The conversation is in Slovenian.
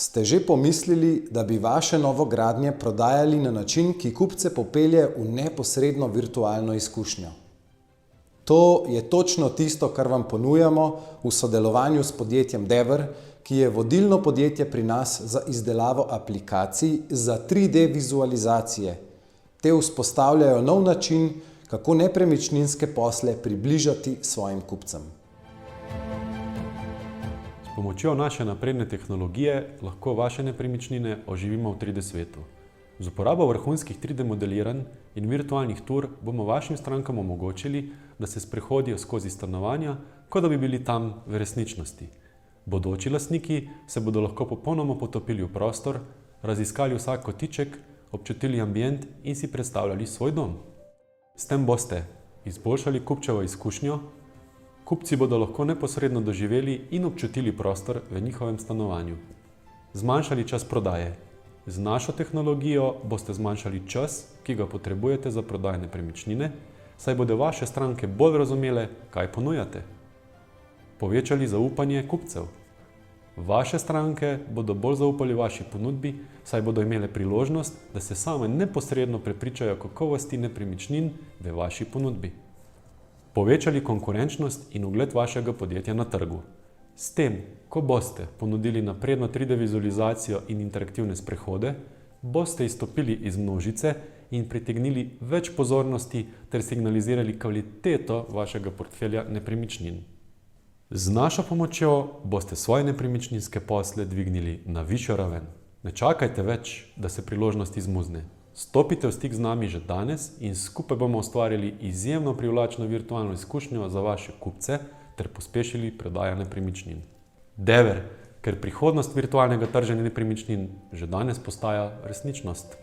Ste že pomislili, da bi vaše novogradnje prodajali na način, ki kupce popelje v neposredno virtualno izkušnjo? To je točno tisto, kar vam ponujamo v sodelovanju s podjetjem Dever, ki je vodilno podjetje pri nas za izdelavo aplikacij za 3D vizualizacije. Te vzpostavljajo nov način, kako nepremičninske posle približati svojim kupcem. S pomočjo naše napredne tehnologije lahko vaše nepremičnine oživimo v 3D svetu. Z uporabo vrhunskih 3D modeliranj in virtualnih tur bomo vašim strankam omogočili, da se sprehodijo skozi stanovanja, kot da bi bili tam v resničnosti. Bodoči lastniki se bodo lahko popolnoma potopili v prostor, raziskali vsak kotiček, občutili ambient in si predstavljali svoj dom. S tem boste izboljšali kupčevo izkušnjo, kupci bodo lahko neposredno doživeli in občutili prostor v njihovem stanovanju. Zmanjšali čas prodaje. Z našo tehnologijo boste zmanjšali čas, ki ga potrebujete za prodajo nepremičnine, saj bodo vaše stranke bolj razumele, kaj ponujate. Povečali zaupanje kupcev. Vaše stranke bodo bolj zaupali vaši ponudbi, saj bodo imele priložnost, da se same neposredno prepričajo o kakovosti nepremičnin v vaši ponudbi. Povečali konkurenčnost in ugled vašega podjetja na trgu. S tem, ko boste ponudili napredno 3D vizualizacijo in interaktivne sprehode, boste izstopili iz množice in pritegnili več pozornosti ter signalizirali kvaliteto vašega portfelja nepremičnin. Z našo pomočjo boste svoje nepremičninske posle dvignili na višjo raven. Ne čakajte več, da se priložnost izmuzne. Stopite v stik z nami že danes in skupaj bomo ustvarili izjemno privlačno virtualno izkušnjo za vaše kupce ter pospešili prodajo nepremičnin. Dever, ker prihodnost virtualnega trženja nepremičnin že danes postaja resničnost.